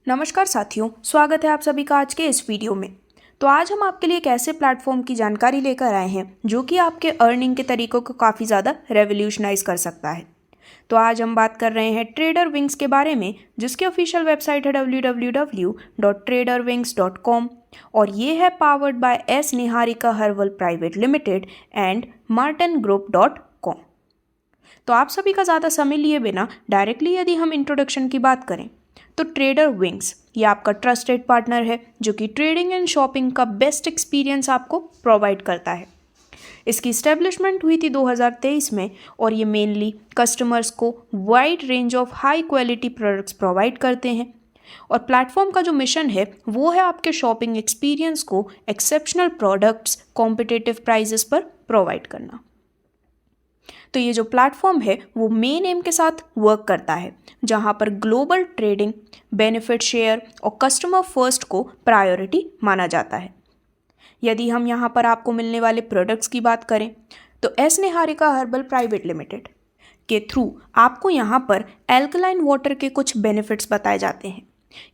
नमस्कार साथियों, स्वागत है आप सभी का आज के इस वीडियो में। तो आज हम आपके लिए एक ऐसे प्लेटफॉर्म की जानकारी लेकर आए हैं जो कि आपके अर्निंग के तरीकों को काफ़ी ज़्यादा रेवोल्यूशनाइज कर सकता है। तो आज हम बात कर रहे हैं ट्रेडर विंग्स के बारे में, जिसकी ऑफिशियल वेबसाइट है www.traderwings.com और ये है powered by S Niharika herbal private limited and martingroup.com। तो आप सभी का ज़्यादा समय लिए बिना डायरेक्टली यदि हम इंट्रोडक्शन की बात करें तो ट्रेडर विंग्स ये आपका ट्रस्टेड पार्टनर है जो कि ट्रेडिंग एंड शॉपिंग का बेस्ट एक्सपीरियंस आपको प्रोवाइड करता है। इसकी इस्टेब्लिशमेंट हुई थी 2023 में और ये मेनली कस्टमर्स को wide range of high quality products provide करते हैं और प्लेटफॉर्म का जो मिशन है वो है आपके शॉपिंग एक्सपीरियंस को एक्सेप्शनल प्रोडक्ट्स कॉम्पिटिटिव प्राइजेस पर प्रोवाइड करना। तो ये जो प्लेटफॉर्म है वो मेन एम के साथ वर्क करता है, जहां पर ग्लोबल ट्रेडिंग, बेनिफिट शेयर और कस्टमर फर्स्ट को प्रायोरिटी माना जाता है। यदि हम यहाँ पर आपको मिलने वाले प्रोडक्ट्स की बात करें तो S Niharika herbal private limited के थ्रू आपको यहाँ पर एल्कलाइन वाटर के कुछ बेनिफिट्स बताए जाते हैं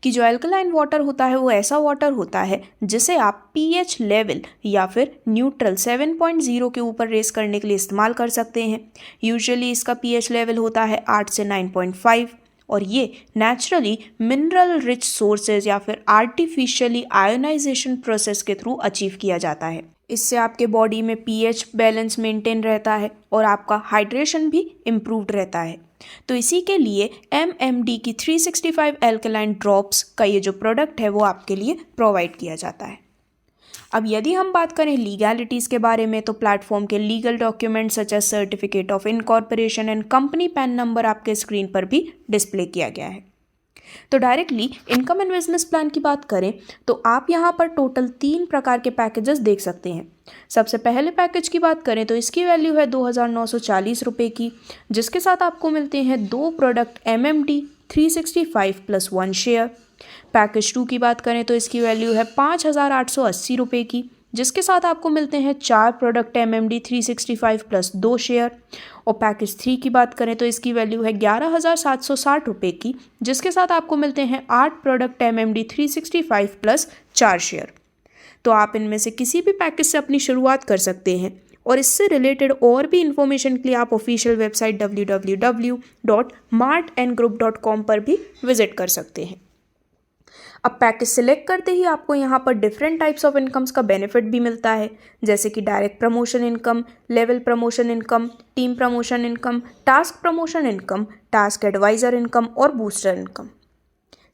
कि जो एल्कलाइन वाटर होता है वो ऐसा वाटर होता है जिसे आप पीएच लेवल या फिर न्यूट्रल 7.0 के ऊपर रेस करने के लिए इस्तेमाल कर सकते हैं। यूजुअली इसका पीएच लेवल होता है 8 से 9.5 और ये नेचुरली मिनरल रिच सोर्सेज या फिर आर्टिफिशियली आयोनाइजेशन प्रोसेस के थ्रू अचीव किया जाता है। इससे आपके बॉडी में पीएच बैलेंस मेंटेन रहता है और आपका हाइड्रेशन भी इम्प्रूव्ड रहता है। तो इसी के लिए MMD की 365 एल्कलाइन ड्रॉप्स का ये जो प्रोडक्ट है वो आपके लिए प्रोवाइड किया जाता है। अब यदि हम बात करें लीगैलिटीज़ के बारे में तो प्लेटफॉर्म के legal document such as certificate of incorporation and company PAN number आपके स्क्रीन पर भी डिस्प्ले किया गया है। तो directly income and business plan की बात करें तो आप यहाँ पर टोटल 3 प्रकार के पैकेजेस देख सकते हैं। सबसे पहले पैकेज की बात करें तो इसकी वैल्यू है 2,940 रुपये की, जिसके साथ आपको मिलते हैं 2 प्रोडक्ट MMD 365+1 शेयर। पैकेज 2 की बात करें तो इसकी वैल्यू है 5,880 रुपये की, जिसके साथ आपको मिलते हैं 4 प्रोडक्ट MMD 365+2 शेयर। और पैकेज 3 की बात करें तो इसकी वैल्यू है 11,760 रुपये की, जिसके साथ आपको मिलते हैं 8 प्रोडक्ट MMD 365+4 शेयर। तो आप इनमें से किसी भी पैकेज से अपनी शुरुआत कर सकते हैं और इससे रिलेटेड और भी इन्फॉर्मेशन के लिए आप ऑफिशियल वेबसाइट www.martingroup.com पर भी विजिट कर सकते हैं। अब पैकेज सिलेक्ट करते ही आपको यहाँ पर डिफरेंट टाइप्स ऑफ इनकम्स का बेनिफिट भी मिलता है, जैसे कि direct promotion income, level promotion income, team promotion income, task promotion income, task advisor income और बूस्टर इनकम।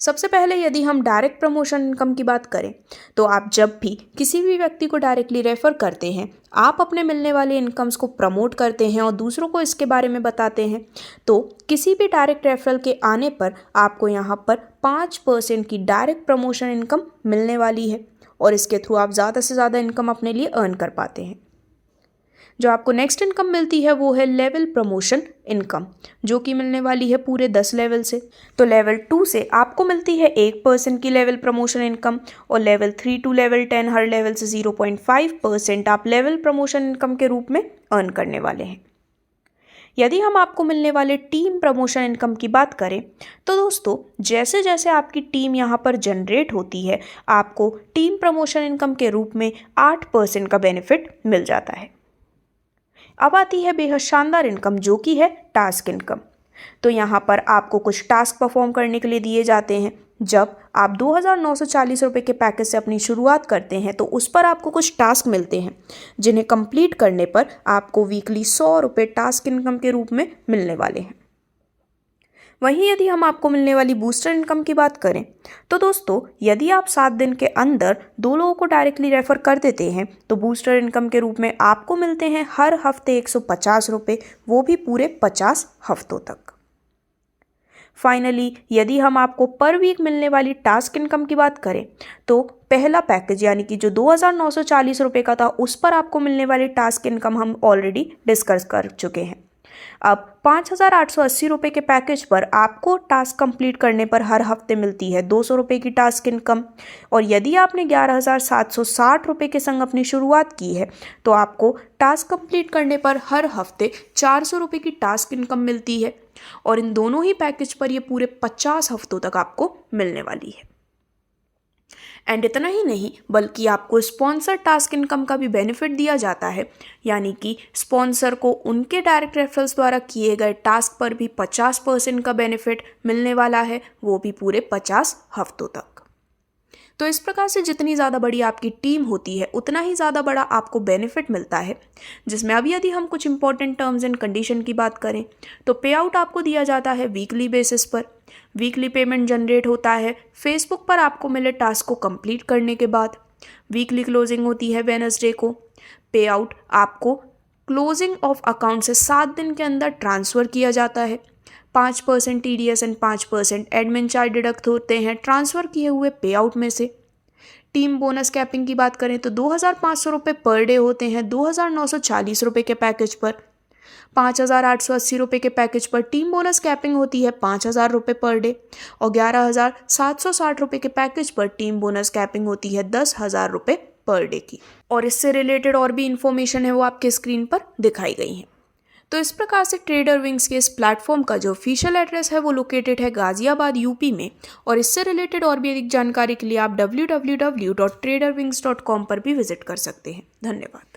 सबसे पहले यदि हम डायरेक्ट प्रमोशन इनकम की बात करें तो आप जब भी किसी भी व्यक्ति को डायरेक्टली रेफर करते हैं, आप अपने मिलने वाले इनकम्स को प्रमोट करते हैं और दूसरों को इसके बारे में बताते हैं, तो किसी भी डायरेक्ट रेफरल के आने पर आपको यहाँ पर 5% की डायरेक्ट प्रमोशन इनकम मिलने वाली है और इसके थ्रू आप ज़्यादा से ज़्यादा इनकम अपने लिए अर्न कर पाते हैं। जो आपको नेक्स्ट इनकम मिलती है वो है लेवल प्रमोशन इनकम, जो कि मिलने वाली है पूरे 10 लेवल से। तो लेवल 2 से आपको मिलती है 1% की लेवल प्रमोशन इनकम और लेवल 3 टू लेवल 10 हर लेवल से 0.5% आप लेवल प्रमोशन इनकम के रूप में अर्न करने वाले हैं। यदि हम आपको मिलने वाले टीम प्रमोशन इनकम की बात करें तो दोस्तों, जैसे जैसे आपकी टीम यहाँ पर जनरेट होती है, आपको टीम प्रमोशन इनकम के रूप में 8% का बेनिफिट मिल जाता है। अब आती है बेहद शानदार इनकम, जो कि है टास्क इनकम। तो यहाँ पर आपको कुछ टास्क परफॉर्म करने के लिए दिए जाते हैं। जब आप 2,940 रुपये के पैकेज से अपनी शुरुआत करते हैं तो उस पर आपको कुछ टास्क मिलते हैं, जिन्हें कंप्लीट करने पर आपको वीकली 100 रुपये टास्क इनकम के रूप में मिलने वाले हैं। वहीं यदि हम आपको मिलने वाली बूस्टर इनकम की बात करें तो दोस्तों, यदि आप 7 दिन के अंदर 2 लोगों को डायरेक्टली रेफर कर देते हैं तो बूस्टर इनकम के रूप में आपको मिलते हैं हर हफ्ते 150 रुपये, वो भी पूरे 50 हफ्तों तक। फाइनली यदि हम आपको पर वीक मिलने वाली टास्क इनकम की बात करें तो पहला पैकेज यानी कि जो 2,940 रुपये का था, उस पर आपको मिलने वाली टास्क इनकम हम ऑलरेडी डिस्कस कर चुके हैं। अब 5,880 रुपये के पैकेज पर आपको टास्क कंप्लीट करने पर हर हफ्ते मिलती है 200 रुपये की टास्क इनकम। और यदि आपने 11,760 रुपये के संग अपनी शुरुआत की है तो आपको टास्क कंप्लीट करने पर हर हफ्ते 400 रुपये की टास्क इनकम मिलती है। और इन दोनों ही पैकेज पर ये पूरे 50 हफ्तों तक आपको मिलने वाली है। एंड इतना ही नहीं बल्कि आपको स्पॉन्सर टास्क इनकम का भी बेनिफिट दिया जाता है, यानी कि स्पॉन्सर को उनके डायरेक्ट रेफरल्स द्वारा किए गए टास्क पर भी 50% का बेनिफिट मिलने वाला है, वो भी पूरे 50 हफ्तों तक। तो इस प्रकार से जितनी ज़्यादा बड़ी आपकी टीम होती है उतना ही ज़्यादा बड़ा आपको बेनिफिट मिलता है, जिसमें अब यदि हम कुछ इंपॉर्टेंट टर्म्स एंड कंडीशन की बात करें तो पे आउट आपको दिया जाता है वीकली बेसिस पर। वीकली पेमेंट जनरेट होता है फेसबुक पर आपको मिले टास्क को कंप्लीट करने के बाद। वीकली क्लोजिंग होती है वेडनेसडे को। पे आउट आपको क्लोजिंग ऑफ अकाउंट से 7 दिन के अंदर ट्रांसफ़र किया जाता है। 5% TDS and 5% admin charge deduct होते हैं ट्रांसफ़र किए हुए पे आउट में से। टीम बोनस कैपिंग की बात करें तो 2,500 रुपये पर डे होते हैं 2,940 रुपये के पैकेज पर। 5,880 रुपये के पैकेज पर टीम बोनस कैपिंग होती है 5,000 रुपये पर डे। और 11,760 रुपये के पैकेज पर टीम बोनस कैपिंग होती है 10,000 रुपये पर डे की। और इससे रिलेटेड और भी इंफॉर्मेशन है वो आपके स्क्रीन पर दिखाई गई है। तो इस प्रकार से ट्रेडर विंग्स के इस प्लेटफॉर्म का जो ऑफिशियल एड्रेस है वो लोकेटेड है गाजियाबाद यूपी में। और इससे रिलेटेड और भी अधिक जानकारी के लिए आप www.traderwings.com पर भी विजिट कर सकते हैं। धन्यवाद।